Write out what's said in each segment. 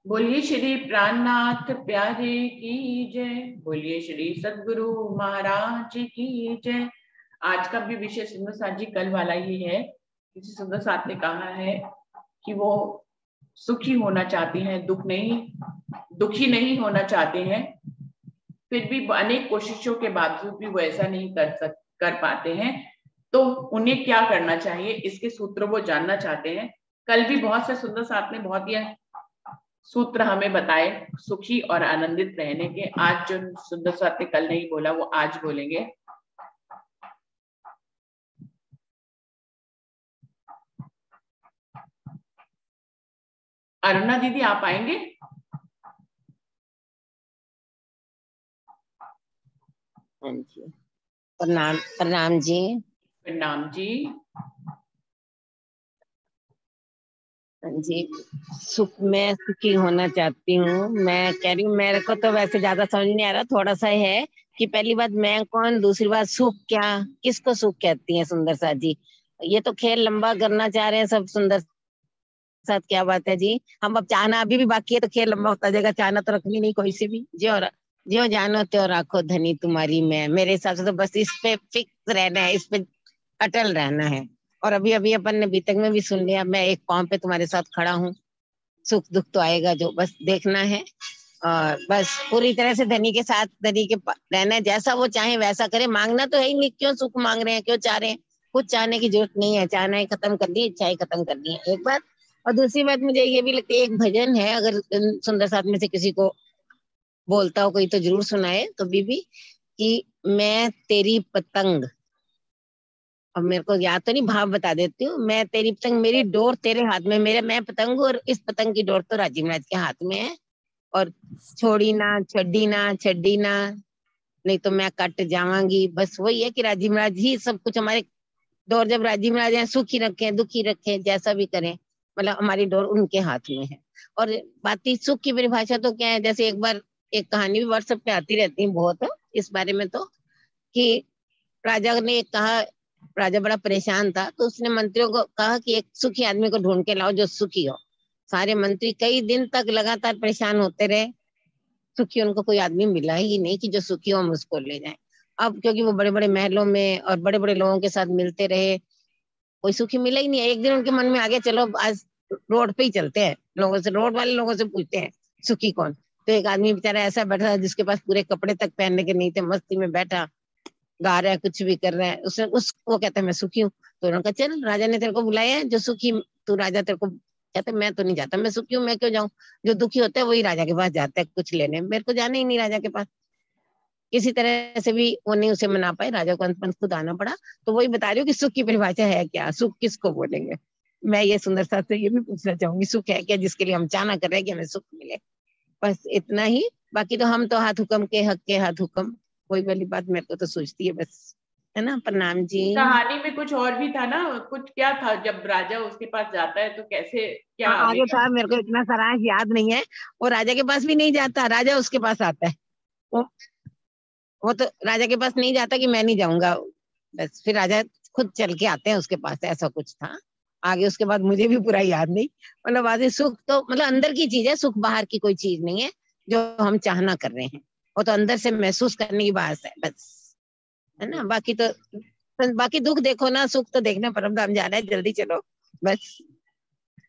बोलिए श्री प्राणनाथ प्यारे की जय। बोलिए श्री सद्गुरु महाराज की जय। आज का भी विषय सुंदर साथ जी कल वाला ही है। किसी सुंदर साथ ने कहा है कि वो सुखी होना चाहते हैं, दुखी नहीं होना चाहते हैं, फिर भी अनेक कोशिशों के बावजूद भी वो ऐसा नहीं कर पाते हैं। तो उन्हें क्या करना चाहिए, इसके सूत्र वो जानना चाहते हैं। कल भी बहुत से सुंदर साथ ने बहुत ही सूत्र हमें बताए सुखी और आनंदित रहने के। आज जो सुंदर साथ ने कल नहीं बोला वो आज बोलेंगे। अरुणा दीदी आप आएंगे? हाँ जी, प्रणाम प्रणाम जी। प्रणाम जी। जी, मैं सुखी होना चाहती हूँ। मैं कह रही हूँ, मेरे को तो वैसे ज्यादा समझ नहीं आ रहा, थोड़ा सा है कि पहली बात मैं कौन, दूसरी बात सुख क्या, किसको सुख कहती है सुंदर साथ जी। ये तो खेल लंबा करना चाह रहे हैं सब सुंदर साथ, क्या बात है जी। हम अब चाहना अभी भी बाकी है तो खेल लंबा होता जाएगा, चाहना तो रखनी नहीं कोई से भी। ज्यो जानो त्यों राखो धनी तुम्हारी मैं, मेरे हिसाब से तो बस इस पे फिक्स रहना है, इस पे अटल रहना है। और अभी अभी अपन ने बीतक में भी सुन लिया, मैं एक पांव पे तुम्हारे साथ खड़ा हूँ, सुख दुख तो आएगा जो, बस देखना है। और बस पूरी तरह से धनी के साथ, धनी के रहना है, जैसा वो चाहे वैसा करे। मांगना तो है ही नहीं, क्यों सुख मांग रहे हैं, क्यों चाह रहे हैं? कुछ चाहने की जरूरत नहीं है, चाहना है खत्म करनी है, इच्छाएं खत्म करनी है, एक बात। और दूसरी बात मुझे ये भी लगती है, एक भजन है, अगर सुंदर साथ में से किसी को बोलता हो कोई तो जरूर सुनाए तो बीबी, कि मैं तेरी पतंग, अब मेरे को याद तो नहीं, भाव बता देती हूँ। मैं तेरी पतंग, मेरी डोर तेरे हाथ में, मेरे मैं पतंग और इस पतंग की डोर तो राजीव महाराज के हाथ में है। और छोड़ी ना छड़ी ना, नहीं तो मैं कट जावांगी। बस वही है कि राजीव महाराज ही सब कुछ हमारे, डोर जब राजीव महाराज हैं, सुखी रखें दुखी रखें जैसा भी करें, मतलब हमारी डोर उनके हाथ में है। और बाकी सुख की परिभाषा तो क्या है, जैसे एक बार एक कहानी भी व्हाट्सएप पे आती रहती है बहुत इस बारे में, तो कि राजा ने कहा, राजा बड़ा परेशान था तो उसने मंत्रियों को कहा कि एक सुखी आदमी को ढूंढ के लाओ जो सुखी हो। सारे मंत्री कई दिन तक लगातार परेशान होते रहे, सुखी उनको कोई आदमी मिला ही नहीं कि जो सुखी हो हम उसको ले जाएं। अब क्योंकि वो बड़े बड़े महलों में और बड़े बड़े लोगों के साथ मिलते रहे, कोई सुखी मिला ही नहीं है। एक दिन उनके मन में आ गया, चलो आज रोड पे ही चलते हैं, लोगों से, रोड वाले लोगों से पूछते हैं सुखी कौन। तो एक आदमी बेचारा ऐसा बैठा था जिसके पास पूरे कपड़े तक पहनने के नहीं थे, मस्ती में बैठा गा रहा है, कुछ भी कर रहा है, उसने वो कहता है मैं सुखी हूँ। तो उन्होंने कहा चल, राजा ने तेरे को बुलाया है, जो सुखी, तू राजा तेरे को कहते मैं तो नहीं जाता, मैं सुखी हूँ, मैं क्यों जाऊँ? जो दुखी होता है वही राजा के पास जाता है कुछ लेने, मेरे को जाना ही नहीं राजा के पास। किसी तरह से भी वो नहीं उसे मना पाए, राजा को अंत खुद आना पड़ा। तो वही बता रही हूँ कि सुख की परिभाषा है क्या, सुख किसको बोलेंगे। मैं ये सुंदर साथ से ये भी पूछना चाहूंगी, सुख है क्या जिसके लिए हम चाहना कर रहे हैं कि हमें सुख मिले? बस इतना ही। बाकी तो हम तो हाथ हुक्म के हक के हाथ हुक्म, वही वाली बात मेरे को तो सोचती है बस, है ना। प्रणाम जी। कहानी में कुछ और भी था ना, कुछ क्या था जब राजा उसके पास जाता है तो कैसे, क्या हाँ आगे आगे का? था, मेरे को इतना सारा याद नहीं है। वो राजा के पास भी नहीं जाता, राजा उसके पास आता है। वो वो तो राजा के पास नहीं जाता कि मैं नहीं जाऊंगा, बस फिर राजा खुद चल के आते हैं उसके पास, ऐसा कुछ था। आगे उसके बाद मुझे भी पूरा याद नहीं। मतलब आगे सुख तो मतलब अंदर की चीज है, सुख बाहर की कोई चीज नहीं है जो हम चाहना कर रहे हैं, वो तो अंदर से महसूस करने की बात है बस, है ना। बाकी दुख देखो ना, सुख तो देखना, परम धाम जाना है, जल्दी चलो बस।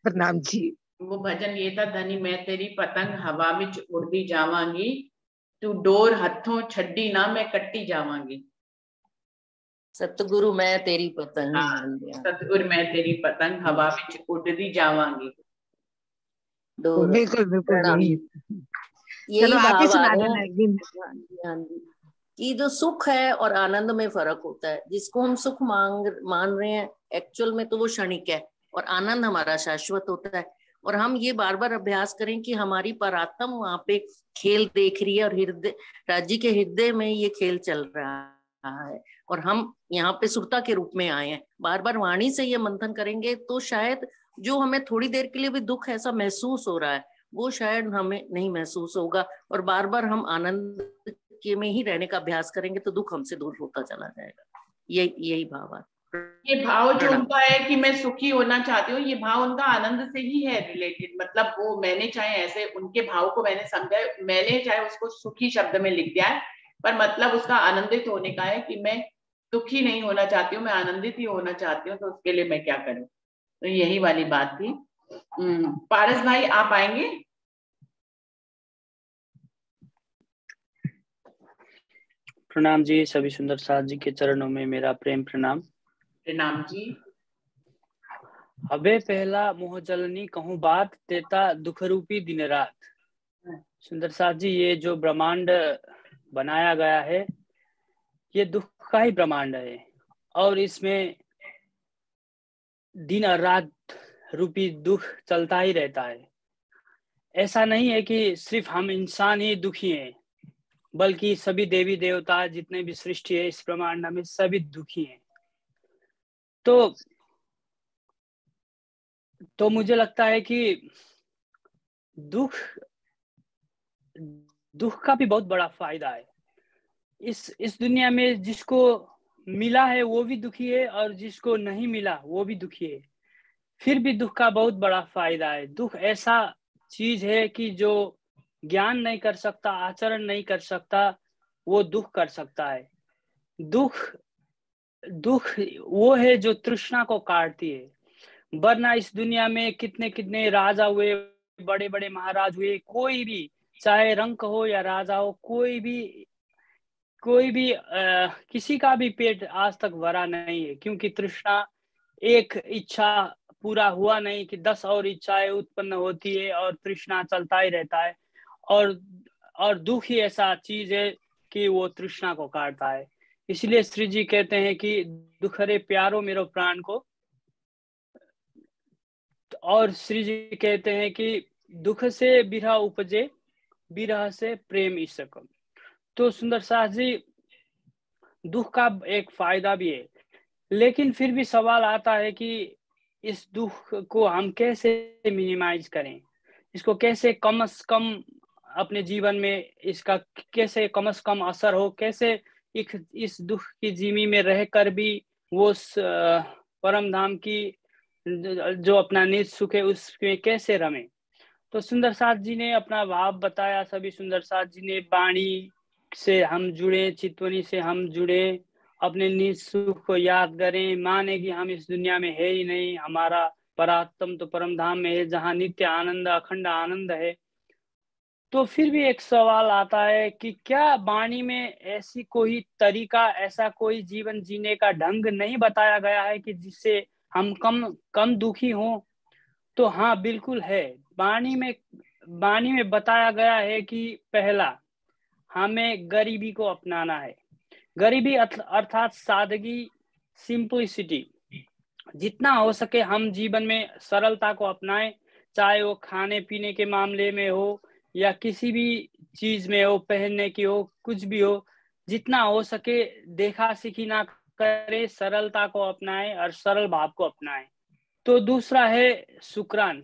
प्रणाम जी। वो भजन ये था, धनी मैं तेरी पतंग हवा में उड़ती जावांगी, तू डोर हथों छड्डी ना मैं कट्टी जावांगी। सतगुरु मैं तेरी पतंग। हाँ, सतगुरु मैं तेरी पतंग हवा में उड़ती जावांगी। डोर। बिल्कुल बिल्कुल प्रणाम। यही। चलो यही आप ही भाव आ सुना रहे देना हैं। एक दिन। हाँ जी, हाँ जी। कि जो सुख है और आनंद में फर्क होता है, जिसको हम सुख मान रहे हैं एक्चुअल में तो वो क्षणिक है, और आनंद हमारा शाश्वत होता है। और हम ये बार बार अभ्यास करें कि हमारी परात्म वहां पे खेल देख रही है, और हृदय, राज्य के हृदय में ये खेल चल रहा है, और हम यहाँ पे सुरता के रूप में आए हैं। बार बार वाणी से ये मंथन करेंगे तो शायद जो हमें थोड़ी देर के लिए भी दुख ऐसा महसूस हो रहा है, वो शायद हमें नहीं महसूस होगा। और बार बार हम आनंद के में ही रहने का अभ्यास करेंगे तो दुख हमसे दूर होता चला जाएगा। यही भाव है। ये भाव जो उनका है कि मैं सुखी होना चाहती हूँ, ये भाव उनका आनंद से ही है रिलेटेड। मतलब वो मैंने चाहे ऐसे उनके भाव को मैंने समझा, मैंने चाहे उसको सुखी शब्द में लिख दिया है, पर मतलब उसका आनंदित होने का है कि मैं दुखी नहीं होना चाहती हूँ, मैं आनंदित ही होना चाहती हूँ, तो उसके लिए मैं क्या करूँ। तो यही वाली बात थी। पारस भाई आप आएंगे? प्रणाम जी, सभी सुंदर साथ जी के चरणों में मेरा प्रेम प्रणाम। प्रणाम जी। अबे पहला मोह जलनी कहूँ बात, देता दुख रूपी दिन रात। सुंदर साथ जी, ये जो ब्रह्मांड बनाया गया है ये दुख का ही ब्रह्मांड है, और इसमें दिन और रात रूपी दुख चलता ही रहता है। ऐसा नहीं है कि सिर्फ हम इंसान ही दुखी हैं, बल्कि सभी देवी देवता जितने भी सृष्टि है इस ब्रह्मांड में सभी दुखी हैं। तो मुझे लगता है कि दुख का भी बहुत बड़ा फायदा है। इस दुनिया में जिसको मिला है वो भी दुखी है, और जिसको नहीं मिला वो भी दुखी है। फिर भी दुख का बहुत बड़ा फायदा है। दुख ऐसा चीज है कि जो ज्ञान नहीं कर सकता, आचरण नहीं कर सकता, वो दुख कर सकता है। दुख वो है जो तृष्णा को काटती है। वरना इस दुनिया में कितने कितने राजा हुए, बड़े बड़े महाराज हुए, कोई भी चाहे रंक हो या राजा हो, कोई भी किसी का भी पेट आज तक भरा नहीं है, क्योंकि तृष्णा एक इच्छा पूरा हुआ नहीं कि 10 और इच्छाएं उत्पन्न होती है और तृष्णा चलता ही रहता है। और दुख ही ऐसा चीज है कि वो तृष्णा को काटता है। इसलिए श्री जी कहते हैं कि दुखरे प्यारो मेरो प्राण को, और श्री जी कहते हैं कि दुख से बिरह उपजे, बिरह से प्रेम इसकम। तो सुंदर साथ जी, दुख का एक फायदा भी है, लेकिन फिर भी सवाल आता है कि इस दुख को हम कैसे मिनिमाइज करें, इसको कैसे कम से कम अपने जीवन में इसका कैसे कम से कम असर हो, कैसे इस दुख की जिमी में रहकर भी वो परम धाम की जो अपना निज सुख है उसमें कैसे रमे। तो सुंदर साथ जी ने अपना भाव बताया, सभी सुंदर साथ जी ने वाणी से हम जुड़े, चितवनी से हम जुड़े, अपने निज सुख को याद करें, माने कि हम इस दुनिया में है ही नहीं, हमारा परात्म तो परम धाम में है जहाँ नित्य आनंद अखंड आनंद है। तो फिर भी एक सवाल आता है कि क्या वाणी में ऐसी कोई तरीका, ऐसा कोई जीवन जीने का ढंग नहीं बताया गया है कि जिससे हम कम दुखी हों। तो हाँ, बिल्कुल है। वाणी में बताया गया है कि पहला, हमें गरीबी को अपनाना है। गरीबी अर्थात सादगी, सिंपलिसिटी। जितना हो सके हम जीवन में सरलता को अपनाएं, चाहे वो खाने पीने के मामले में हो या किसी भी चीज में हो, पहनने की हो, कुछ भी हो। जितना हो सके देखा सीखी ना करें, सरलता को अपनाएं और सरल भाव को अपनाएं। तो दूसरा है शुक्रान,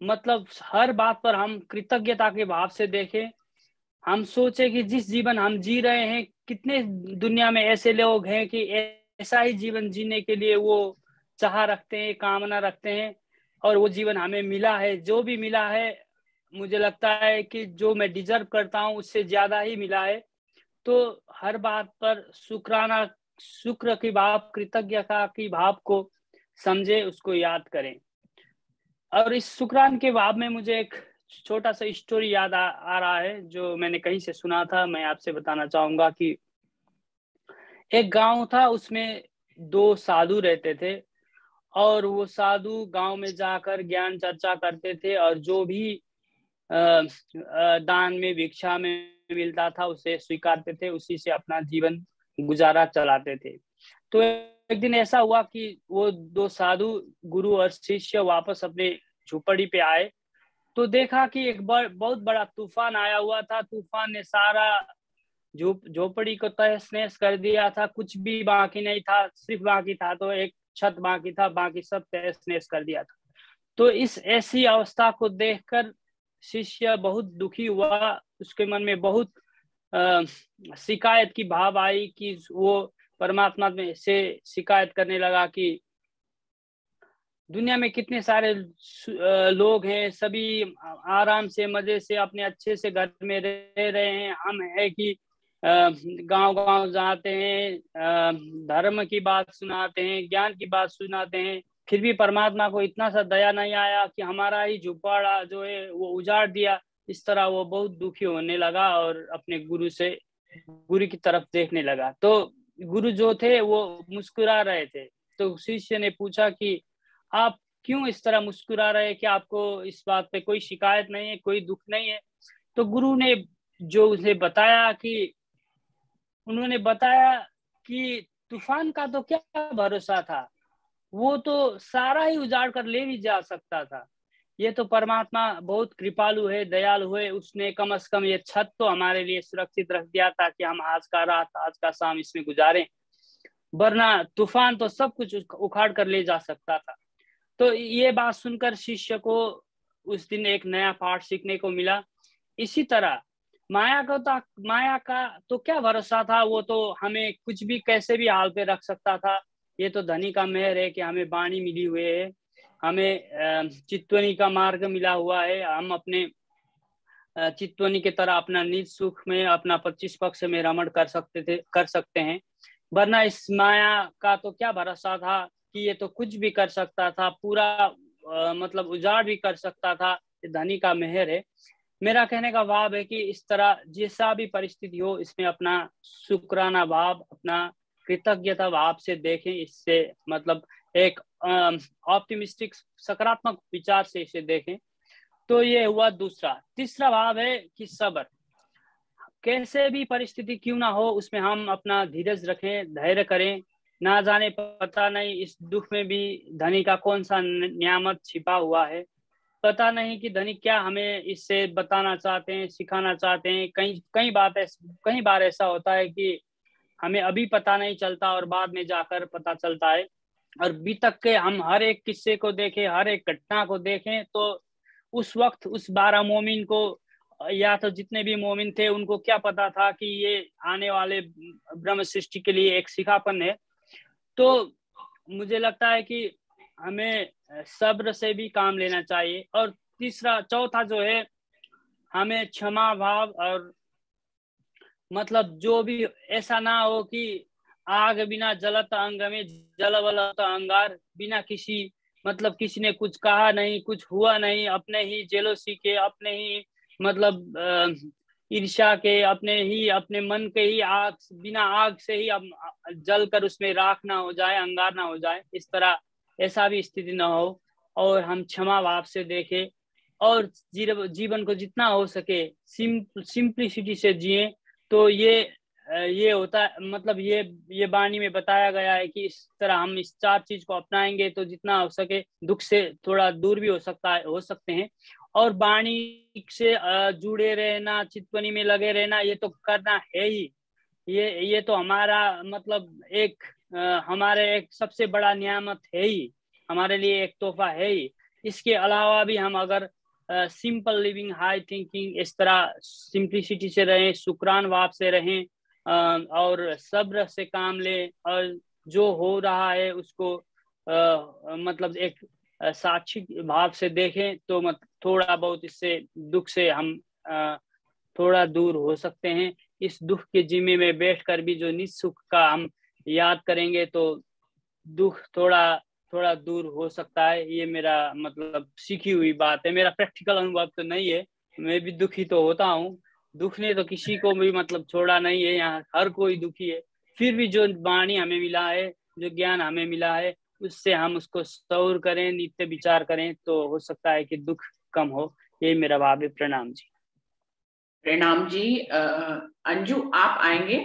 मतलब हर बात पर हम कृतज्ञता के भाव से देखें। हम सोचे कि जिस जीवन हम जी रहे हैं, कितने दुनिया में ऐसे लोग हैं कि ऐसा ही जीवन जीने के लिए वो चाह रखते हैं, कामना रखते हैं, और वो जीवन हमें मिला है। जो भी मिला है मुझे लगता है कि जो मैं डिजर्व करता हूँ उससे ज्यादा ही मिला है। तो हर बात पर शुक्र की भाव, कृतज्ञता की भाव को समझे, उसको याद करें। और इस शुक्रान के भाव में मुझे एक छोटा सा स्टोरी याद आ रहा है जो मैंने कहीं से सुना था, मैं आपसे बताना चाहूंगा कि एक गांव था, उसमें 2 साधु रहते थे, और वो साधु गांव में जाकर ज्ञान चर्चा करते थे, और जो भी दान में, भिक्षा में मिलता था उसे स्वीकारते थे, उसी से अपना जीवन गुजारा चलाते थे। तो एक दिन ऐसा हुआ कि वो 2 साधु, गुरु और शिष्य, वापस अपने झोपड़ी पे आए तो देखा कि एक बहुत बड़ा तूफान आया हुआ था। तूफान ने सारा झोपड़ी को तहस नहस कर दिया था, कुछ भी बाकी नहीं था, सिर्फ बाकी था तो एक छत बाकी था, बाकी सब तहस नहस कर दिया था। तो इस ऐसी अवस्था को देखकर शिष्य बहुत दुखी हुआ, उसके मन में बहुत शिकायत की भाव आई कि वो परमात्मा में से शिकायत करने लगा कि दुनिया में कितने सारे लोग हैं, सभी आराम से मजे से अपने अच्छे से घर में रह रहे हैं। हम है कि गांव गांव जाते हैं, धर्म की बात सुनाते हैं, ज्ञान की बात सुनाते हैं, फिर भी परमात्मा को इतना सा दया नहीं आया कि हमारा ही झुपड़ा जो है वो उजाड़ दिया। इस तरह वो बहुत दुखी होने लगा और अपने गुरु की तरफ देखने लगा। तो गुरु जो थे वो मुस्कुरा रहे थे। तो शिष्य ने पूछा कि आप क्यों इस तरह मुस्कुरा रहे हैं, कि आपको इस बात पे कोई शिकायत नहीं है, कोई दुख नहीं है? तो गुरु ने जो उसे बताया कि उन्होंने बताया कि तूफान का तो क्या भरोसा था, वो तो सारा ही उजाड़ कर ले भी जा सकता था। ये तो परमात्मा बहुत कृपालु है, दयालु है, उसने कम से कम ये छत तो हमारे लिए सुरक्षित रख दिया था कि हम आज का रात आज का शाम इसमें गुजारें, वरना तूफान तो सब कुछ उखाड़ कर ले जा सकता था। तो ये बात सुनकर शिष्य को उस दिन एक नया पाठ सीखने को मिला। इसी तरह माया का तो क्या भरोसा था, वो तो हमें कुछ भी कैसे भी हाल पे रख सकता था। ये तो धनी का मेहर है कि हमें वाणी मिली हुई है, हमें चित्तवनी का मार्ग मिला हुआ है, हम अपने चित्तवनी की तरह अपना निज सुख में, अपना 25 पक्ष में रमण कर सकते हैं। वरना इस माया का तो क्या भरोसा था कि ये तो कुछ भी कर सकता था, पूरा मतलब उजाड़ भी कर सकता था। ये धनी का मेहर है। मेरा कहने का भाव है कि इस तरह जैसा भी परिस्थिति हो, इसमें अपना शुक्राना भाव, अपना कृतज्ञता भाव से देखें। इससे मतलब एक ऑप्टिमिस्टिक सकारात्मक विचार से इसे देखें। तो ये हुआ दूसरा। तीसरा भाव है कि सब्र। कैसे भी परिस्थिति क्यों ना हो, उसमें हम अपना धीरज रखें, धैर्य करें। ना जाने पता नहीं इस दुख में भी धनी का कौन सा नियामत छिपा हुआ है। पता नहीं कि धनी क्या हमें इससे बताना चाहते हैं, सिखाना चाहते हैं। कई बार ऐसा होता है कि हमें अभी पता नहीं चलता और बाद में जाकर पता चलता है। और बीतक के हम हर एक किस्से को देखें, हर एक घटना को देखें, तो उस वक्त उस 12 मोमिन को, या तो जितने भी मोमिन थे, उनको क्या पता था कि ये आने वाले ब्रह्म सृष्टि के लिए एक शिखापन है। तो मुझे लगता है कि हमें सब्र से भी काम लेना चाहिए। और चौथा जो है, हमें क्षमा भाव, और मतलब जो भी ऐसा ना हो कि आग बिना जलत अंग में जलवलत अंगार, बिना किसी मतलब किसी ने कुछ कहा नहीं, कुछ हुआ नहीं, अपने ही जेलोसी के, अपने ही मतलब ईर्ष्या के, अपने मन के ही आग, बिना आग से ही अब जल कर उसमें राख ना हो जाए, अंगार ना हो जाए। इस तरह ऐसा भी स्थिति ना हो, और हम क्षमा भाव से देखें और जीवन को जितना हो सके सिंप्लिसिटी से जिए। तो ये होता है, मतलब ये वाणी में बताया गया है कि इस तरह हम इस 4 चीज को अपनाएंगे तो जितना हो सके दुख से थोड़ा दूर भी हो सकते हैं। और वाणी से जुड़े रहना, चित्तवनी में लगे रहना, ये तो करना है ही। ये तो हमारा मतलब हमारे एक सबसे बड़ा नियामत है ही, हमारे लिए एक तोहफा है ही। इसके अलावा भी हम अगर सिंपल लिविंग, हाई थिंकिंग, इस तरह सिंप्लिसिटी से रहें, शुक्रान भाव से रहें, और सब्र से काम लें, और जो हो रहा है उसको मतलब एक साक्षी भाव से देखें, तो थोड़ा बहुत इससे दुख से हम थोड़ा दूर हो सकते हैं। इस दुख के जिम्मे में बैठकर भी जो निःसुख का हम याद करेंगे तो दुख थोड़ा दूर हो सकता है। ये मेरा मतलब सीखी हुई बात है, मेरा प्रैक्टिकल अनुभव तो नहीं है। मैं भी दुखी तो होता हूँ, दुख ने तो किसी को भी मतलब छोड़ा नहीं है, यहाँ हर कोई दुखी है। फिर भी जो वाणी हमें मिला है, जो ज्ञान हमें मिला है, उससे हम उसको सौर करें, नित्य विचार करें, तो हो सकता है कि दुख कम हो। ये मेरा भाव है। प्रणाम जी। प्रणाम जी। अंजू आप आएंगे?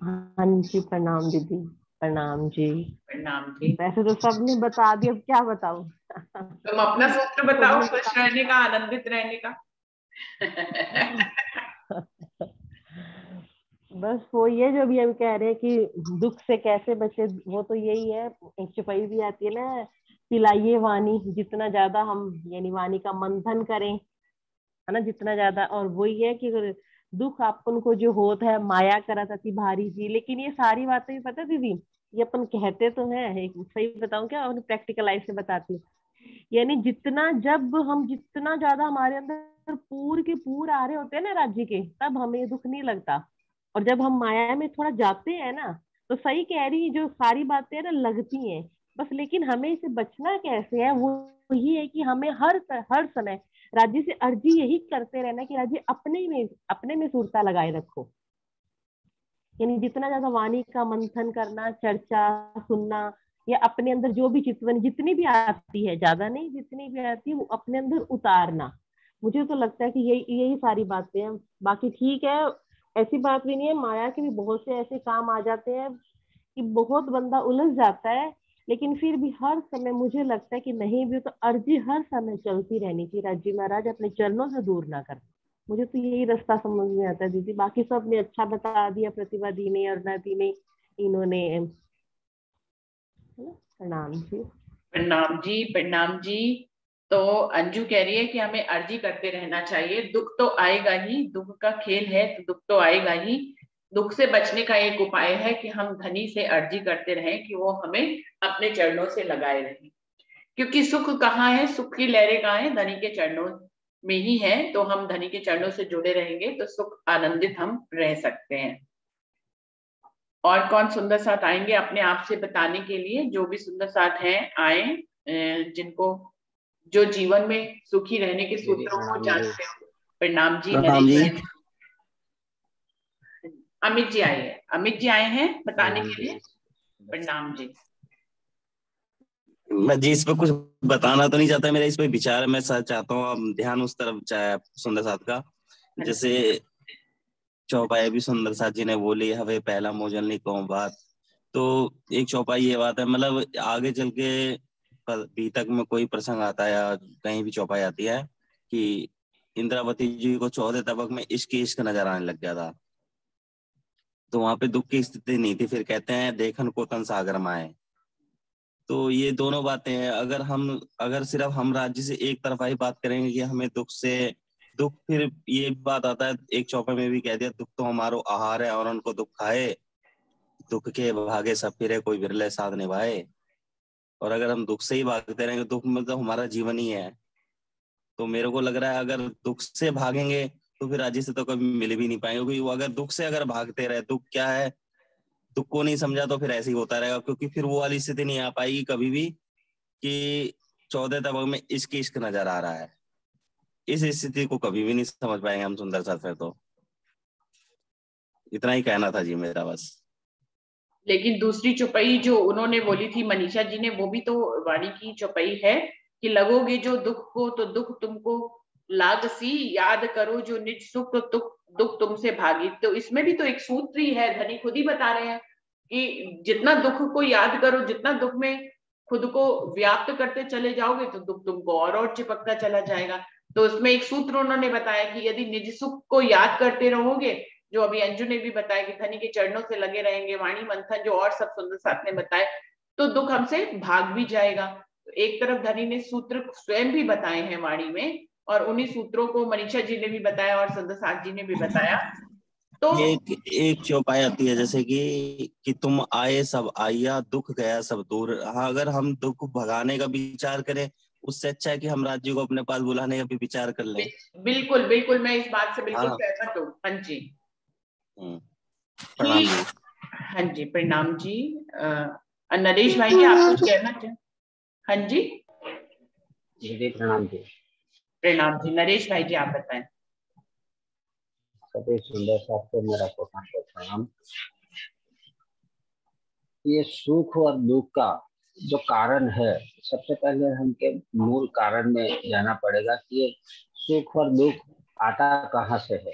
हाँ जी, प्रणाम दीदी, प्रणाम जी। प्रणाम जी। वैसे तो सबने बता दिया, अब क्या बताऊं। तुम अपना सूत्र बताओ, खुश रहने का, आनंदित रहने का। बस वो ये जो भी हम कह रहे हैं कि दुख से कैसे बचे, वो तो यही है। एक चौपाई भी आती है ना, पिलाइए वाणी, जितना ज्यादा हम यानी वाणी का मंथन करें, है ना, जितना ज्यादा। और वही है कि दुख अपन को जो होता है माया करत अति भारी जी। लेकिन ये सारी बातें भी पता है दीदी, ये अपन कहते तो हैं, एक सही बताऊं क्या, और प्रैक्टिकल लाइफ से बताती हूँ। यानी जितना ज्यादा हमारे अंदर पूर के पूर आ रहे होते हैं ना राज्य के, तब हमें दुख नहीं लगता। और जब हम माया में थोड़ा जाते हैं ना, तो सही कह रही, जो सारी बातें है ना लगती हैं बस। लेकिन हमें इसे बचना कैसे है, वो ये है कि हमें हर समय राज्य से अर्जी यही करते रहना कि राज्य अपने में सुरता लगाए रखो। यानी जितना ज्यादा वाणी का मंथन करना, चर्चा सुनना, या अपने अंदर जो भी चितवन जितनी भी आती है, ज्यादा नहीं, जितनी भी आती है वो अपने अंदर उतारना। मुझे तो लगता है कि यही सारी बातें हैं। बाकी ठीक है, ऐसी बात भी नहीं है, माया के भी बहुत से ऐसे काम आ जाते हैं कि बहुत बंदा उलझ जाता है। लेकिन फिर भी हर समय मुझे लगता है कि नहीं भी तो अर्जी हर समय चलती रहनी चाहिए, राज्य महाराज अपने चरणों से दूर ना कर। मुझे तो यही रास्ता समझ में आता है दीदी। बाकी सब ने अच्छा बता दिया, प्रतिभा दी ने, अरुणा दी ने, इन्होंने, है ना। प्रणाम जी। प्रणाम जी, प्रणाम जी। तो अंजू कह रही है कि हमें अर्जी करते रहना चाहिए, दुख तो आएगा ही, दुख का खेल है तो दुख तो आएगा ही। दुख से बचने का एक उपाय है कि हम धनी से अर्जी करते रहें कि वो हमें अपने चरणों से लगाए रहें। क्योंकि सुख कहाँ है, सुख की लहरें कहाँ है, धनी के चरणों में ही है। तो हम धनी के चरणों से जुड़े रहेंगे तो सुख आनंदित हम रह सकते हैं। और कौन सुंदर साथ आएंगे अपने आप से बताने के लिए? जो भी सुंदर साथ हैं आए, जिनको जो जीवन में सुखी रहने के सूत्रों को जानते हो। प्रणाम जी। प्रणाम जी। अमित जी आए हैं, अमित जी आए हैं बताने के लिए। प्रणाम जी। मैं जी इस पे कुछ बताना तो नहीं चाहता, मेरा इस पे विचार है, मैं चाहता हूँ आप ध्यान उस तरफ जाए सुंदर साथ का। जैसे चौपाई भी सुंदर साथ जी ने बोली, हवे पहला मोजन ली कौन बात। तो एक चौपाई ये बात है, मतलब आगे चल के बीतक में कोई प्रसंग आता है या कहीं भी चौपाई आती है कि इंद्रावती जी को 14 तबक में इश्क इश्क नजर आने लग गया था, तो वहां पे दुख की स्थिति नहीं थी। फिर कहते हैं देखन को तन सागर माए। तो ये दोनों बातें हैं, अगर सिर्फ हम राज्य से एक तरफा ही बात करेंगे कि हमें दुख, फिर ये बात आता है एक चौपे में भी कह दिया, दुख तो हमारो आहार है और उनको दुख खाए, दुख के भागे सब फिरे कोई बिरले साथ निभाए। और अगर हम दुख से ही भागते रहेंगे, दुख मतलब हमारा जीवन ही है, तो मेरे को लग रहा है अगर दुख से भागेंगे तो फिर राज्य से तो कभी मिल भी नहीं पाएंगे। क्योंकि वो अगर दुख से अगर भागते रहे, दुख क्या है, दुख को नहीं समझा तो फिर ऐसे ही होता रहेगा। क्योंकि फिर वो वाली स्थिति नहीं आ पाएगी कभी भी कि 14 तबक में इश्क इश्क नजर आ रहा है। इस स्थिति को कभी भी नहीं समझ पाएंगे हम सुंदर साथ में। तो इतना ही कहना था जी मेरा बस। लेकिन दूसरी चौपाई जो उन्होंने बोली थी मनीषा जी ने, वो भी तो वाणी की चौपाई है कि लगोगे जो दुख को तो दुख तुमको लाग सी, याद करो जो निज सुख तो दुख तुमसे भागी। तो इसमें भी तो एक सूत्र ही है, धनी खुद ही बता रहे हैं कि जितना दुख को याद करो, जितना दुख में खुद को व्याप्त करते चले जाओगे तो दुख तुमको और चिपकता चला जाएगा। तो उसमें एक सूत्र उन्होंने बताया कि यदि निज सुख को याद करते रहोगे, जो अभी अंजू ने भी बताया कि धनी के चरणों से लगे रहेंगे, वाणी मंथन जो और सब सुंदर साथ ने बताए, तो दुख हमसे भाग भी जाएगा। तो एक तरफ धनी ने सूत्र स्वयं भी बताए हैं वाणी में, और उन्हीं सूत्रों को मनीषा जी ने भी बताया और सुंदर साथ जी ने भी बताया। तो एक चौपाई आती है जैसे कि तुम आए सब आइया, दुख गया सब दूर। हाँ, अगर हम दुख भगाने का विचार करें, उससे अच्छा है कि हम राज्य को अपने पास बुलाने का भी विचार कर लें। बिल्कुल बिल्कुल, मैं इस बात से बिल्कुल हाँ। सहमत हूँ। हाँ जी। प्रणाम जी। हाँ जी, प्रणाम जी। नरेश भाई जी आप कुछ कहना चाहें? हाँ जी। जी प्रणाम जी। प्रणाम जी। नरेश भाई जी आप बताएं। सभी सुंदर साथ को मेरा प्रणाम। ये सुख और दुख का जो कारण है, सबसे पहले हमके मूल कारण में जाना पड़ेगा कि ये सुख और दुख आता कहाँ से है।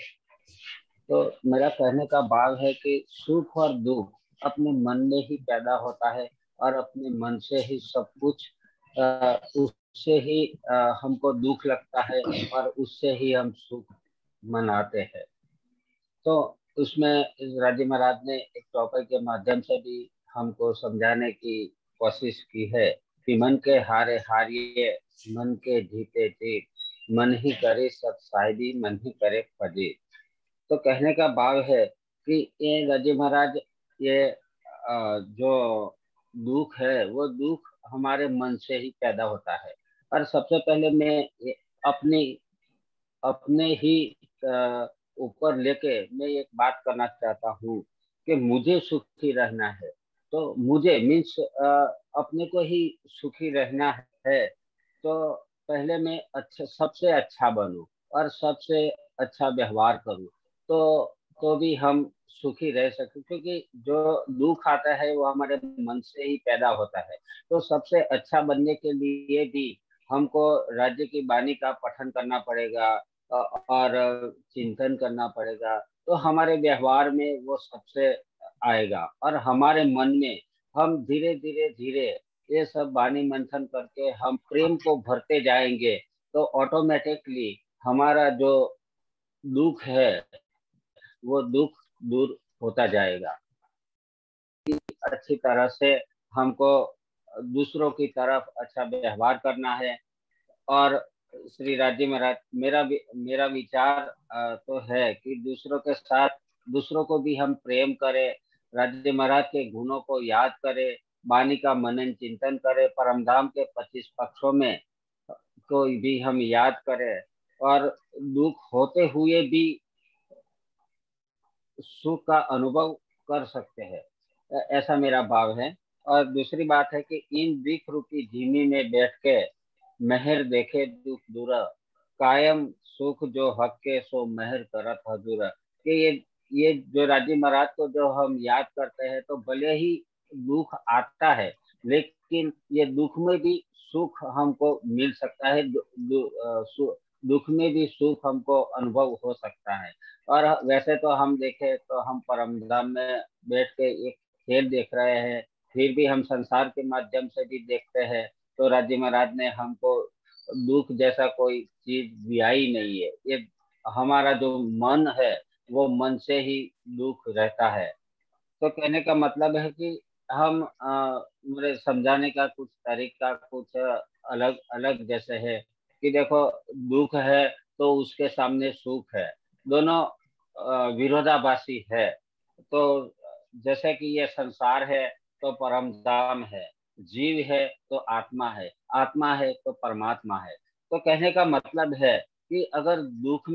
तो मेरा कहने का भाव है कि सुख और दुख अपने मन में ही पैदा होता है, और अपने मन से ही सब कुछ उससे ही हमको दुख लगता है, और उससे ही हम सुख मनाते हैं। तो उसमें राज्य महाराज ने एक चौपाई के माध्यम से भी हमको समझाने की कोशिश की है कि मन के हारे हारिए, मन के जीते जीत, मन ही करे सब साहिबी, मन ही करे फजीत। तो कहने का भाव है कि ये राजी महाराज, ये जो दुख है वो दुख हमारे मन से ही पैदा होता है। और सबसे पहले मैं अपनी अपने ही ऊपर लेके मैं एक बात करना चाहता हूँ कि मुझे सुखी रहना है, तो मुझे मीन्स अपने को ही सुखी रहना है। तो पहले मैं अच्छा, सबसे अच्छा बनूं और सबसे अच्छा व्यवहार करूं, तो भी हम सुखी रह सकते, क्योंकि जो दुख आता है वो हमारे मन से ही पैदा होता है। तो सबसे अच्छा बनने के लिए भी हमको राज्य की वाणी का पठन करना पड़ेगा और चिंतन करना पड़ेगा, तो हमारे व्यवहार में वो सबसे आएगा। और हमारे मन में हम धीरे धीरे धीरे ये सब वाणी मंथन करके हम प्रेम को भरते जाएंगे, तो ऑटोमेटिकली हमारा जो दुख है वो दुख दूर होता जाएगा। अच्छी तरह से हमको दूसरों की तरफ अच्छा व्यवहार करना है। और श्री राजी महाराज, मेरा विचार तो है कि दूसरों के साथ दूसरों को भी हम प्रेम करें, राजी महाराज के गुणों को याद करें, वाणी का मनन चिंतन करें, परमधाम के 25 पक्षों में को भी हम याद करें, और दुख होते हुए भी सुख का अनुभव कर सकते हैं, ऐसा मेरा भाव है। और दूसरी बात है कि इन दिख रूपी झीमी में बैठ के मेहर देखे दुख दूर, कायम सुख जो हक के सो मेहर करत हजूर। कि ये जो राजी महाराज को जो हम याद करते हैं, तो भले ही दुख आता है, लेकिन ये दुख में भी सुख हमको मिल सकता है, दुख में भी सुख हमको अनुभव हो सकता है। और वैसे तो हम देखें तो हम परमधाम में बैठ के एक खेल देख रहे हैं, फिर भी हम संसार के माध्यम से भी देखते हैं, तो राजी महाराज ने हमको दुख जैसा कोई चीज दिया ही नहीं है। ये हमारा जो मन है वो मन से ही दुख रहता है। तो कहने का मतलब है कि हम मेरे समझाने का कुछ तरीका कुछ अलग अलग जैसे है कि देखो, दुख है तो उसके सामने सुख है, दोनों विरोधाभासी है। तो जैसे कि ये संसार है तो परम धाम है, जीव है तो आत्मा है, आत्मा है तो परमात्मा है। तो कहने का मतलब है कि अगर दुख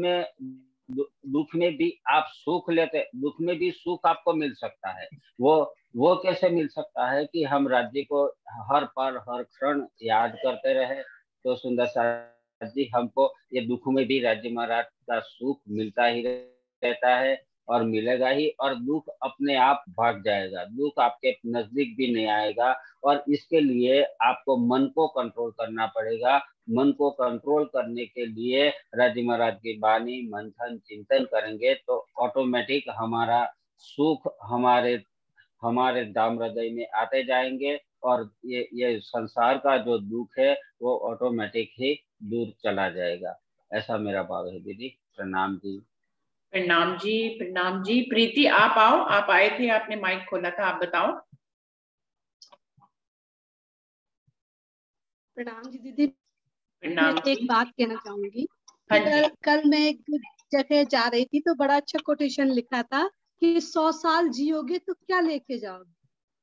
में भी आप सुख लेते, दुख में भी सुख आपको मिल सकता है। वो कैसे मिल सकता है कि हम राज्य को हर पल हर क्षण याद करते रहे, तो सुंदर सा जी हमको ये दुख में भी राज्य महाराज का सुख मिलता ही रहता है और मिलेगा ही, और दुख अपने आप भाग जाएगा, दुख आपके नजदीक भी नहीं आएगा। और इसके लिए आपको मन को कंट्रोल करना पड़ेगा। मन को कंट्रोल करने के लिए राजी महाराज की वाणी मंथन चिंतन करेंगे, तो ऑटोमेटिक हमारा सुख हमारे हमारे दाम हृदय में आते जाएंगे, और ये संसार का जो दुख है वो ऑटोमेटिक ही दूर चला जाएगा। ऐसा मेरा भाव है दीदी। प्रणाम जी। प्रणाम जी, प्रणाम जी। प्रीति आप आओ, आप आए थे, आपने माइक खोला था, आप बताओ। प्रणाम जी दीदी। प्रणाम मैं एक जी। बात कहना चाहूंगी। हाँ जी। कल मैं एक जगह जा रही थी तो बड़ा अच्छा कोटेशन लिखा था कि 100 साल जियोगे तो क्या लेके जाओगे,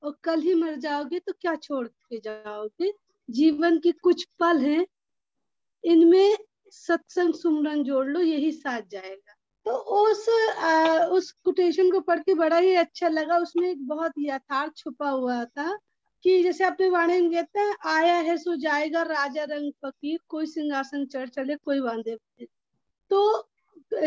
और कल ही मर जाओगे तो क्या छोड़ के जाओगे। जीवन के कुछ पल हैं, इनमें सत्संग सुमरन जोड़ लो, यही साथ जाएगा। तो उस कोटेशन को पढ़ के बड़ा ही अच्छा लगा। उसमें एक बहुत यथार्थ छुपा हुआ था कि जैसे अपने वाणी में कहते हैं, आया है सो जाएगा राजा रंग फकीर, कोई सिंहासन चढ़ चले कोई बांधे। तो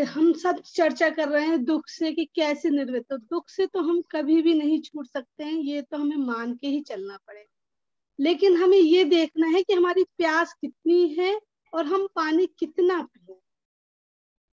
हम सब चर्चा कर रहे हैं दुख से कि कैसे निर्वृत्त हो। दुख से तो हम कभी भी नहीं छूट सकते हैं, ये तो हमें मान के ही चलना पड़ेगा। लेकिन हमें ये देखना है कि हमारी प्यास कितनी है और हम पानी कितना पिए।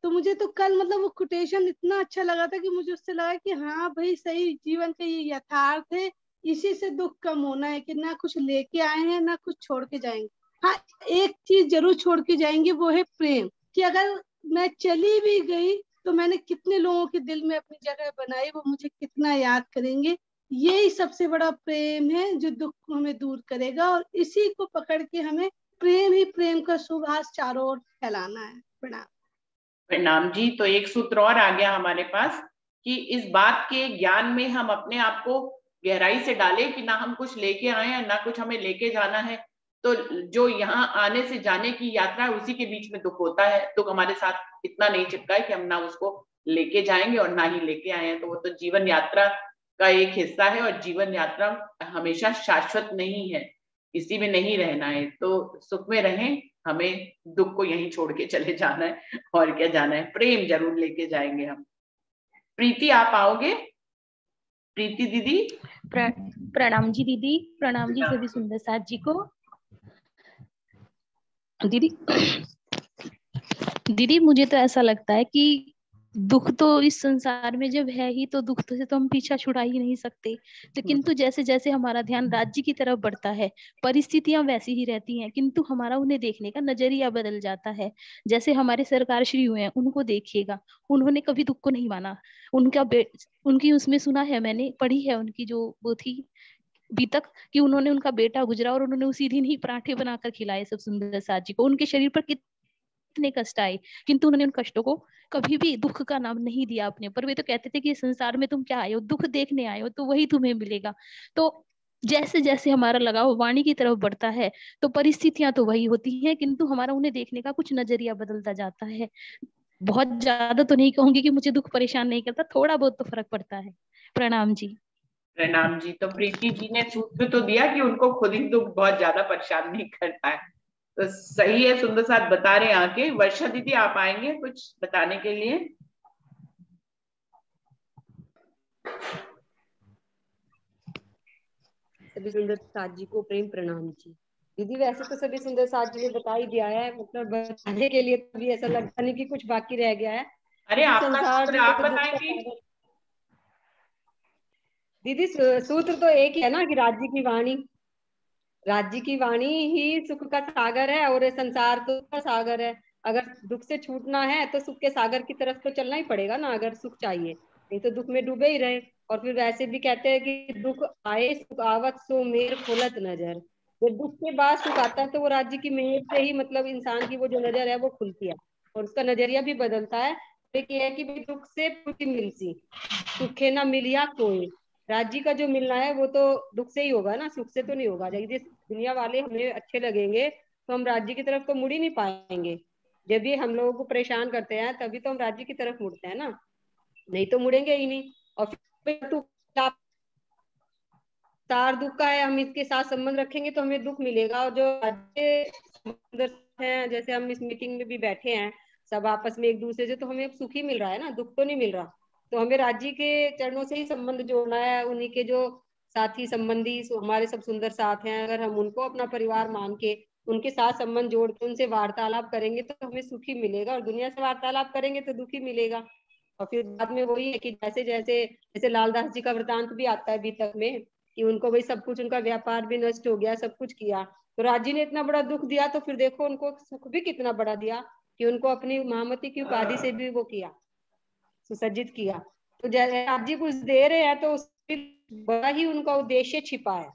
तो मुझे तो कल मतलब वो कोटेशन इतना अच्छा लगा था कि मुझे उससे लगा कि हाँ भाई सही, जीवन का ये यथार्थ है, इसी से दुख कम होना है कि ना कुछ लेके आए हैं ना कुछ छोड़ के जाएंगे। हाँ, एक चीज जरूर छोड़ के जाएंगे, वो है प्रेम। कि अगर मैं चली भी गई तो मैंने कितने लोगों के दिल में अपनी जगह बनाई, वो मुझे कितना याद करेंगे। यही सबसे बड़ा प्रेम है जो दुख को हमें दूर करेगा, और इसी को पकड़ के हमें प्रेम ही प्रेम का सुभाष चारों ओर फैलाना है। प्रणाम। प्रणाम जी। तो एक सूत्र और आ गया हमारे पास कि इस बात के ज्ञान में हम अपने आप को गहराई से डालें कि ना हम कुछ लेके आए हैं ना कुछ हमें लेके जाना है। तो जो यहाँ आने से जाने की यात्रा है उसी के बीच में दुख होता है। दुख हमारे साथ इतना नहीं चिपका है कि हम ना उसको लेके जाएंगे और ना ही लेके आए हैं। तो वो तो जीवन यात्रा का एक हिस्सा है और जीवन यात्रा हमेशा शाश्वत नहीं है, इसी में नहीं रहना है। तो सुख में रहें, हमें दुख को यहीं छोड़ के चले जाना है और क्या जाना है। प्रेम जरूर लेके जाएंगे हम। प्रीति आप आओगे? प्रीति दीदी। प्रणाम जी दीदी। प्रणाम जी सभी सुंदर साथ जी को। दीदी दीदी मुझे तो ऐसा लगता है कि दुख तो इस संसार में जब है ही तो दुख से तो हम पीछा छुड़ा ही नहीं सकते। तो किंतु जैसे जैसे हमारा ध्यान राज्य की तरफ बढ़ता है परिस्थितियां वैसी ही रहती हैं, किंतु हमारा उन्हें देखने का नजरिया बदल जाता है। जैसे हमारे सरकार श्री हुए हैं, उनको देखिएगा, उन्होंने कभी दुख को नहीं माना। उनकी उसमें सुना है, मैंने पढ़ी है उनकी जो वो थी बीतक, कि उन्होंने उनका बेटा गुजरा और उन्होंने उसी दिन ही पराठे बनाकर खिलाए सब सुंदर साथ जी को। उनके शरीर पर कितने कष्ट आए, किंतु उन्होंने उन कष्टों को कभी भी दुख का नाम नहीं दिया अपने पर। वे तो कहते थे कि संसार में तुम क्या आए हो, दुख देखने आए हो, तो वही तुम्हें मिलेगा। तो जैसे जैसे हमारा लगाव वाणी की तरफ बढ़ता है तो परिस्थितियां तो वही होती हैं, किंतु हमारा उन्हें देखने का कुछ नजरिया बदलता जाता है। बहुत ज्यादा तो नहीं कहूंगी कि मुझे दुख परेशान नहीं करता, थोड़ा बहुत तो फर्क पड़ता है। प्रणाम जी। प्रणाम जी। तो प्रीति जी ने सूत्र तो दिया कि उनको खुद ही दुख बहुत ज्यादा परेशान नहीं करता है, तो सही है। सुंदर साथ बता रहे हैं आके। वर्षा दीदी आप आएंगे कुछ बताने के लिए? सभी सुंदर साथ जी को प्रेम प्रणाम जी। दीदी वैसे तो सभी सुंदर साथ जी ने बता ही दिया है, मतलब बताने के लिए तो भी ऐसा लगता नहीं कि कुछ बाकी रह गया है। अरे आपका संसार सूत्र में आप तो दुख बताएंगे। दीदी सूत्र तो एक ही है ना कि राज्य की वाणी, राज्य की वाणी ही सुख का सागर है और संसार तो दुख का सागर है। अगर दुख से छूटना है तो सुख के सागर की तरफ तो चलना ही पड़ेगा ना, अगर सुख चाहिए, नहीं तो दुख में डूबे ही रहे। और फिर वैसे भी कहते हैं कि दुख आए सुख आवत सो मेर खोलत नजर। जब दुख के बाद सुख आता है तो वो राज्य की मेहर से ही मतलब इंसान की वो जो नजर है वो खुलती है और उसका नजरिया भी बदलता है। एक ये है कि भाई दुख से पूरी मिलती, सुखे ना मिलिया कोई। राज्य का जो मिलना है वो तो दुख से ही होगा ना, सुख से तो नहीं होगा। यदि दुनिया वाले हमें अच्छे लगेंगे तो हम राज्य की तरफ तो मुड़ ही नहीं पाएंगे। जब भी हम लोगों को परेशान करते हैं तभी तो हम राज्य की तरफ मुड़ते हैं ना, नहीं तो मुड़ेंगे ही नहीं। और फिर तो तार दुख का है, हम इसके साथ संबंध रखेंगे तो हमें दुख मिलेगा। और जो राज्य है, जैसे हम इस मीटिंग में भी बैठे हैं सब आपस में एक दूसरे से, तो हमें सुख ही मिल रहा है ना, दुख तो नहीं मिल रहा। तो हमें राज्य के चरणों से ही संबंध जोड़ना है। उन्हीं के जो साथी संबंधी हमारे सब सुंदर साथ हैं, अगर हम उनको अपना परिवार मान के उनके साथ संबंध जोड़ के उनसे वार्तालाप करेंगे तो हमें सुख ही मिलेगा, और दुनिया से वार्तालाप करेंगे तो दुख ही मिलेगा। और फिर बाद में वही है कि जैसे जैसे जैसे लालदास जी का वृतांत भी आता है बीतक में कि उनको भाई सब कुछ, उनका व्यापार भी नष्ट हो गया, सब कुछ किया, तो राज्य ने इतना बड़ा दुख दिया, तो फिर देखो उनको सुख भी कितना बड़ा दिया कि उनको अपनी महामती की उपाधि से भी वो किया, सुसज्जित किया। तो राज्य कुछ दे रहे हैं तो उसमें बड़ा ही उनका उद्देश्य छिपा है।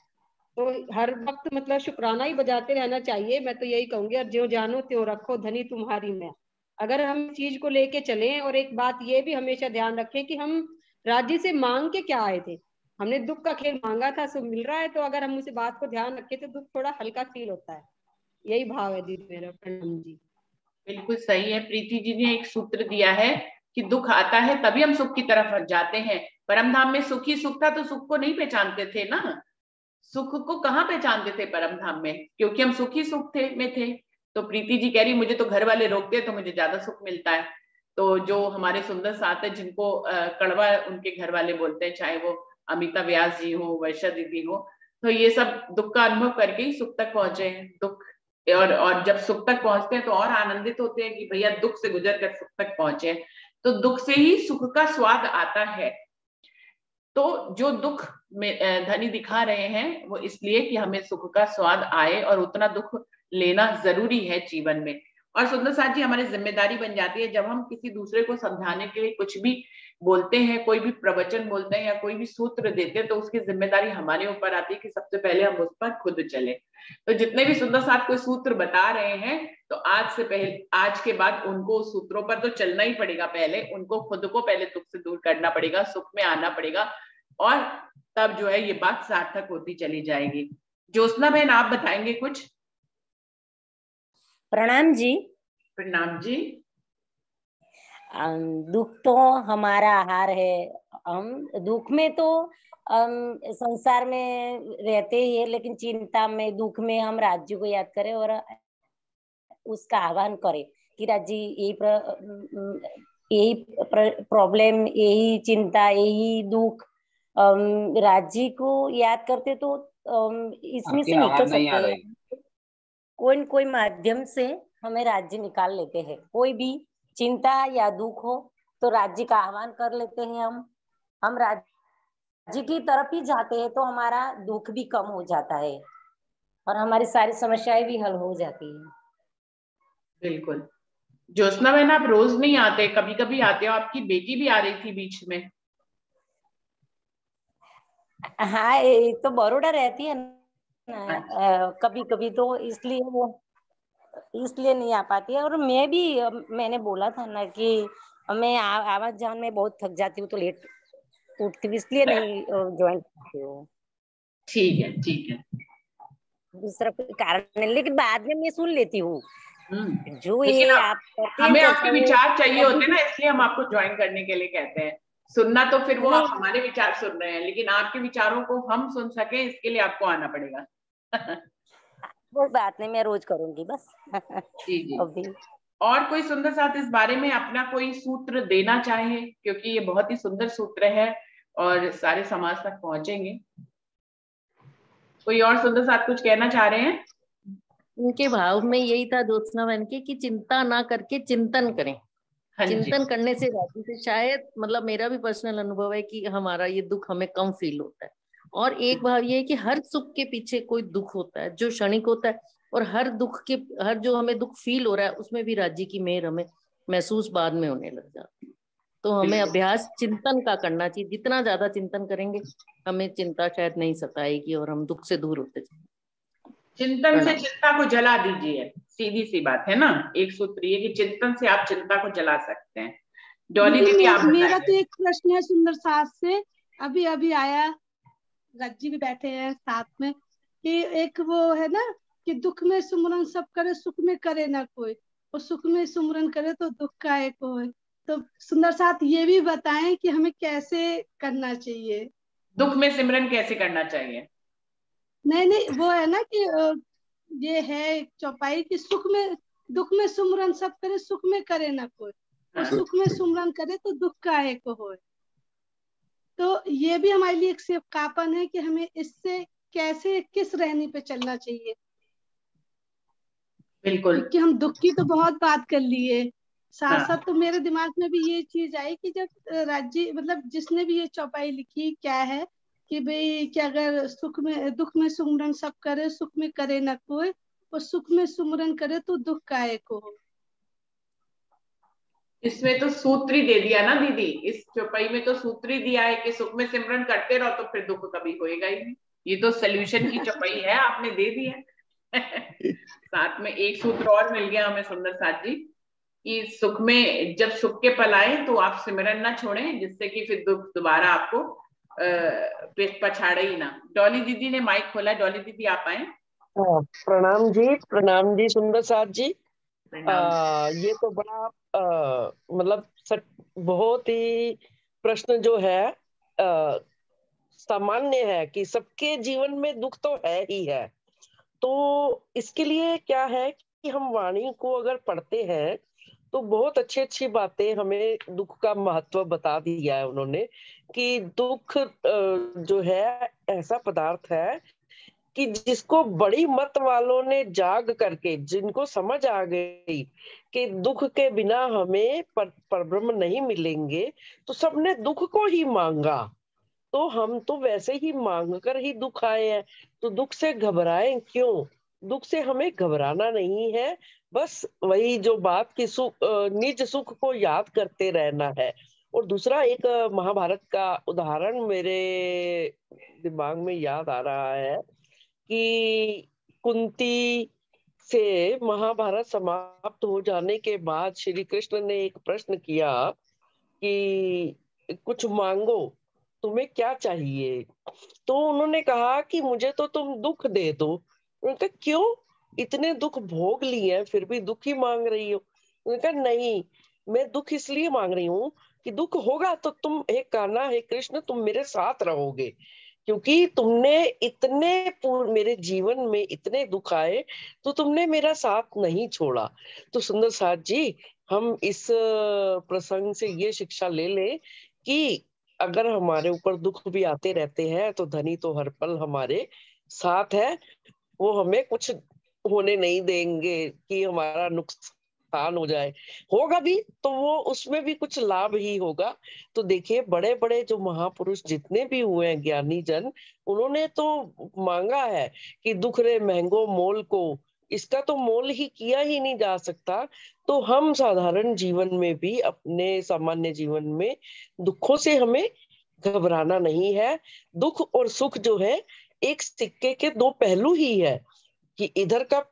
तो हर वक्त मतलब शुक्राना ही बजाते रहना चाहिए, मैं तो यही कहूंगी। और ज्यों जानो त्यों रखो धनी तुम्हारी मैं। अगर हम चीज को लेके चलें, और एक बात ये भी हमेशा ध्यान रखें कि हम राज्य से मांग के क्या आए थे, हमने दुख का खेल मांगा था, सब मिल रहा है। तो अगर हम उस बात को ध्यान रखें तो दुख थोड़ा हल्का फील होता है। यही भाव है दीदी मेरा। प्रणाम जी। बिल्कुल सही है। प्रीति जी ने एक सूत्र दिया है कि दुख आता है तभी हम सुख की तरफ जाते हैं। परम धाम में सुख ही सुख था तो सुख को नहीं पहचानते थे ना, सुख को कहाँ पहचानते थे परम धाम में, क्योंकि हम सुख ही सुख थे। तो प्रीति जी कह रही मुझे तो घर वाले रोकते तो मुझे ज्यादा सुख मिलता है। तो जो हमारे सुंदर साथ है जिनको कड़वा उनके घर वाले बोलते हैं, चाहे वो अमिता व्यास जी हो, वर्षा दीदी हो, तो ये सब दुख का अनुभव करके ही सुख तक पहुंचे हैं। दुख और जब सुख तक पहुंचते हैं तो और आनंदित होते हैं कि भैया दुख से गुजर कर सुख तक पहुंचे। तो दुख से ही सुख का स्वाद आता है। तो जो दुख में धनी दिखा रहे हैं वो इसलिए कि हमें सुख का स्वाद आए, और उतना दुख लेना जरूरी है जीवन में। और सुंदर साथ जी हमारी जिम्मेदारी बन जाती है जब हम किसी दूसरे को समझाने के लिए कुछ भी बोलते हैं, कोई भी प्रवचन बोलते हैं या कोई भी सूत्र देते हैं, तो उसकी जिम्मेदारी हमारे ऊपर आती है कि सबसे पहले हम उस पर खुद चले। तो जितने भी सुंदर साथ कोई सूत्र बता रहे हैं, तो आज के बाद उनको उस सूत्रों पर तो चलना ही पड़ेगा। पहले उनको खुद को पहले दुख से दूर करना पड़ेगा, सुख में आना पड़ेगा, और तब जो है ये बात सार्थक होती चली जाएगी। ज्योत्सना बहन, आप बताएंगे कुछ? प्रणाम जी। प्रणाम जी। दुख तो हमारा आहार है। हम दुख में तो संसार में रहते ही है, लेकिन चिंता में, दुख में हम राज्य को याद करें और उसका आह्वान करें कि राज्य यही प्रॉब्लम, यही चिंता, यही दुख, राज्य को याद करते तो इसमें से निकल सकते हैं। कोई माध्यम से हमें राज्य निकाल लेते हैं। कोई भी चिंता या दुख हो तो राज्य का आह्वान कर लेते हैं। हम राज्य की तरफ ही जाते हैं तो हमारा दुख भी कम हो जाता है और हमारी सारी समस्याएं भी हल हो जाती है। बिल्कुल। ज्योत्सना बहन, आप रोज नहीं आते, कभी कभी आते हो। आपकी बेटी भी आ रही थी बीच में। हाँ, ये तो बड़ोड़ा रहती है ना, कभी कभी, तो इसलिए नहीं आ पाती है। और मैंने बोला था ना कि मैं आवाज जान में बहुत थक जाती हूँ तो लेट उठती हूँ, इसलिए नहीं ज्वाइन करती हूँ। ठीक है, ठीक है। दूसरा कोई कारण नहीं, लेकिन बाद में मैं सुन लेती हूँ। जो लेकिन ये आप करते हैं, हमें आपके विचार चाहिए होते हैं ना, इसलिए हम आपको ज्वाइन करने के लिए कहते हैं। सुनना तो फिर वो आप हमारे विचार सुन रहे हैं, लेकिन आपके विचारों को हम सुन सके इसके लिए आपको आना पड़ेगा। वो बात नहीं, मैं रोज करूंगी बस। जी जी। अभी और कोई सुंदर साथ इस बारे में अपना कोई सूत्र देना चाहे, क्योंकि ये बहुत ही सुंदर सूत्र है और सारे समाज तक पहुंचेंगे। कोई और सुंदर साथ कुछ कहना चाह रहे हैं? उनके भाव में यही था ज्योत्सना बहन के कि चिंता ना करके चिंतन करें। चिंतन करने से राज्य से शायद, मतलब मेरा भी पर्सनल अनुभव है कि हमारा ये दुख हमें कम फील होता है। और एक भाव ये है कि हर सुख के पीछे कोई दुख होता है जो क्षणिक होता है, और हर जो हमें दुख फील हो रहा है उसमें भी राज्य की मेहर हमें महसूस बाद में होने लग जाती है। तो हमें अभ्यास चिंतन का करना चाहिए। जितना ज्यादा चिंतन करेंगे हमें चिंता शायद नहीं सताएगी और हम दुख से दूर होते जाएंगे। चिंतन से चिंता को जला दीजिए, सीधी सी बात है ना। एक सूत्र ये कि चिंतन से आप चिंता को जला सकते हैं। डॉली दीदी, आप मेरा तो एक प्रश्न है सुंदर साथ से, अभी आया, रज्जी भी बैठे हैं साथ में, कि एक वो है ना कि दुख में सुमरन सब करे, सुख में करे ना कोई, और सुख में सुमरन करे तो दुख का एक होए। तो सुंदर साथ ये भी बताएं कि हमें कैसे करना चाहिए, दुख में सिमरन कैसे करना चाहिए? नहीं, वो है ना कि ये है चौपाई की दुख में सुमरन सब करे, सुख में करे ना कोई, और सुख में सुमरन करे तो दुख का एक होए। तो ये भी हमारे लिए एक सिखापन है कि हमें इससे कैसे, किस रहनी पे चलना चाहिए। बिल्कुल, क्योंकि हम दुख की तो बहुत बात कर लिए, साथ साथ तो मेरे दिमाग में भी ये चीज आई कि जब राज्य, मतलब जिसने भी ये चौपाई लिखी, क्या है कि भाई कि अगर दुख में सुमरन सब करे, सुख में करे ना कोई, और सुख में सुमरन करे तो दुख का एक हो। इसमें तो सूत्र ही दे दिया ना दीदी, इस चौपाई में तो सूत्र ही दिया है कि सुख में सिमरन करते रहो तो फिर दुख कभी होएगा ही नहीं। ये तो सोल्यूशन की चौपाई है, आपने दे दी है। साथ में एक सूत्र और मिल गया हमें सुंदर साथ जी, कि सुख में जब सुख के पल आए तो आप सिमरन ना छोड़ें, जिससे कि फिर दुख दोबारा आपको पछाड़े ही ना। डॉली दीदी ने माइक खोला, डॉली दीदी आप आए। प्रणाम जी सुंदर साथ जी। ये तो बड़ा मतलब बहुत ही प्रश्न जो है सामान्य है कि सबके जीवन में दुख तो है ही है। तो इसके लिए क्या है कि हम वाणी को अगर पढ़ते हैं तो बहुत अच्छी बातें हमें दुख का महत्व बता दिया है उन्होंने, कि दुख जो है ऐसा पदार्थ है कि जिसको बड़ी मत वालों ने जाग करके, जिनको समझ आ गई कि दुख के बिना हमें परब्रह्म नहीं मिलेंगे, तो सबने दुख को ही मांगा। तो हम तो वैसे ही मांग कर ही दुख आए हैं, तो दुख से घबराएं क्यों? दुख से हमें घबराना नहीं है, बस वही जो बात की निज सुख को याद करते रहना है। और दूसरा एक महाभारत का उदाहरण मेरे दिमाग में याद आ रहा है कि कुंती से महाभारत समाप्त हो जाने के बाद श्री कृष्ण ने एक प्रश्न किया कि कुछ मांगो, तुम्हें क्या चाहिए? तो उन्होंने कहा कि मुझे तो तुम दुख दे दो। उन्होंने कहा क्यों, इतने दुख भोग लिए हैं फिर भी दुख ही मांग रही हो? उन्होंने कहा नहीं, मैं दुख इसलिए मांग रही हूँ कि दुख होगा तो तुम, हे कान्हा, हे कृष्ण, तुम मेरे साथ रहोगे, क्योंकि तुमने मेरे जीवन में इतने दुख आए तो तुमने मेरा साथ नहीं छोड़ा। तो सुंदर साथ जी, हम इस प्रसंग से ये शिक्षा ले ले कि अगर हमारे ऊपर दुख भी आते रहते हैं तो धनी तो हर पल हमारे साथ है, वो हमें कुछ होने नहीं देंगे कि हमारा नुकसान हो जाए। होगा भी तो वो उसमें भी कुछ लाभ ही होगा। तो देखिए, बड़े बड़े जो महापुरुष जितने भी हुए हैं, ज्ञानी जन, उन्होंने तो मांगा है कि दुख रे महंगो मोल को, इसका तो मोल ही किया ही नहीं जा सकता। तो हम साधारण जीवन में भी, अपने सामान्य जीवन में दुखों से हमें घबराना नहीं है। दुख और सुख जो है एक सिक्के के दो पहलू ही है, कि इधर का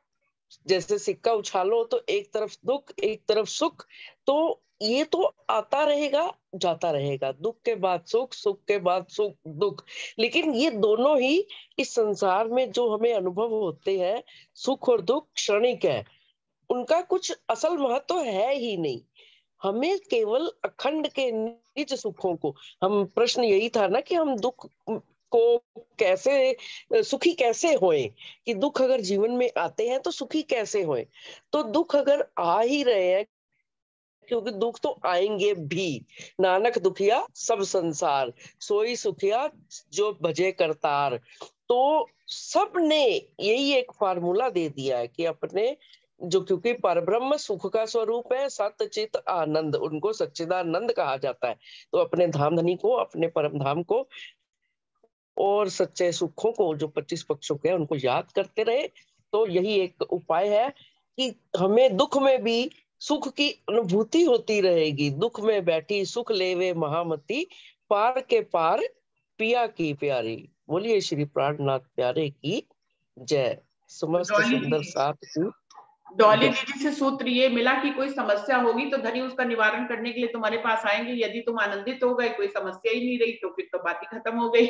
जैसे सिक्का उछालो तो एक तरफ दुख एक तरफ सुख, तो ये तो आता रहेगा जाता रहेगा, दुख के बाद सुख, सुख के बाद सुख दुख। लेकिन ये दोनों ही इस संसार में जो हमें अनुभव होते हैं, सुख और दुख क्षणिक है, उनका कुछ असल महत्व है ही नहीं। हमें केवल अखंड के निज सुखों को, हम प्रश्न यही था ना कि हम दुख को कैसे, सुखी कैसे होएं, कि दुख अगर जीवन में आते हैं तो सुखी कैसे होएं। तो दुख अगर आ ही रहे हैं, क्योंकि दुख तो आएंगे भी, नानक दुखिया सब संसार, सोई सुखिया जो भजे करतार। तो सब ने यही एक फार्मूला दे दिया है कि अपने जो, क्योंकि परब्रह्म सुख का स्वरूप है, सत्य चित आनंद, उनको सच्चिदानंद कहा जाता है। तो अपने धाम धनी को, अपने परम धाम को और सच्चे सुखों को, जो 25 पक्षों के हैं, उनको याद करते रहे। तो यही एक उपाय है कि हमें दुख में भी सुख की अनुभूति होती रहेगी। दुख में बैठी सुख लेवे महामती, पार के पार पिया की प्यारी। बोलिए श्री प्राणनाथ प्यारे की जय। समस्त सुंदर साथ की डॉली दीदी से सूत्र ये मिला कि कोई समस्या होगी तो धनी उसका निवारण करने के लिए तुम्हारे पास आएंगे। यदि तुम आनंदित हो गए, कोई समस्या ही नहीं रही, तो फिर तो बात ही खत्म हो गई।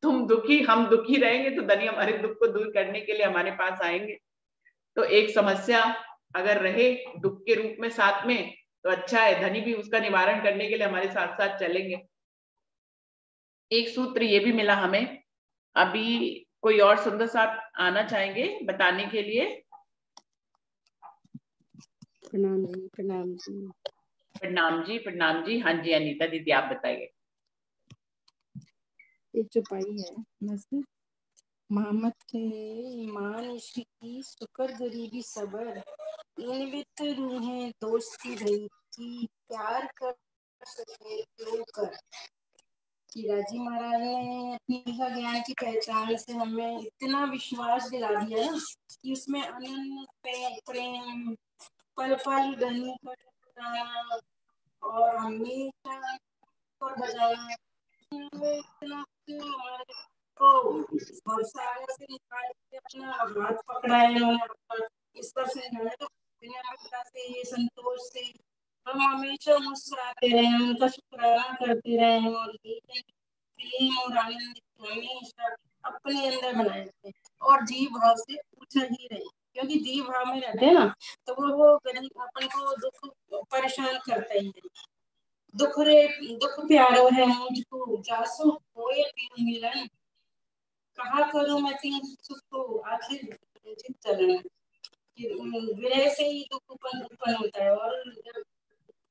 तुम दुखी, हम दुखी रहेंगे तो धनी हमारे दुख को दूर करने के लिए हमारे पास आएंगे। तो एक समस्या अगर रहे दुख के रूप में साथ में, तो अच्छा है, धनी भी उसका निवारण करने के लिए हमारे साथ साथ चलेंगे। एक सूत्र ये भी मिला हमें। अभी कोई और सुंदर साथ आना चाहेंगे बताने के लिए? प्रणाम जी, प्रणाम जी। प्रणाम जी, प्रणाम जी। हाँ जी अनीता दीदी, आप बताइए। एक चौपाई है नस्ल मोहम्मद के ईमान इश्की शुक्र गरीबी सबर, इन वित रूहें दोस्ती रही कि प्यार कर सके क्यों कर। कि राजी महाराज ने अपनी ज्ञान की पहचान से हमें इतना विश्वास दिला दिया ना कि उसमें अनन्य प्रेम, पल पल धनी का और हमेशा और बजाना, इतना हमारे को सागर से निकाल के अपना हाथ पकड़ा है इन्होंने, इस पर से दुनिया से ये संतोष से हम हमेशा मुस्कुराते रहे, उनका शुक्राना करते रहे और प्रेम और आनंद हमेशा अपने अंदर बनाए रखे और जीव भाव से पूछा ही रहे, क्योंकि जीव भाव में रहते हैं ना तो वो अपन को दुख परेशान करता ही है। दुख प्यारो है मुझको, जासो होए तीन मिलन, कहा करूं मैं तीन सुख को आखिर चित चलन। विरह से ही दुख उत्पन्न होता है। और जब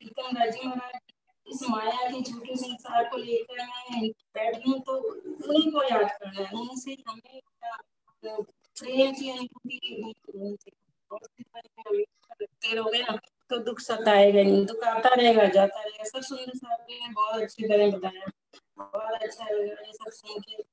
प्रीतम राजी महाराज इस माया के झूठे संसार को लेकर मैं बैठी हूँ तो उन्हीं को याद करना है, उनसे हमें प्रेम की अनुभूति रखते रहोगे ना तो दुख सताएगा नहीं, दुख आता रहेगा जाता रहेगा। सब सुंदर साहब ने बहुत अच्छी तरह बताया, बहुत अच्छा लगा ये सब सुन के।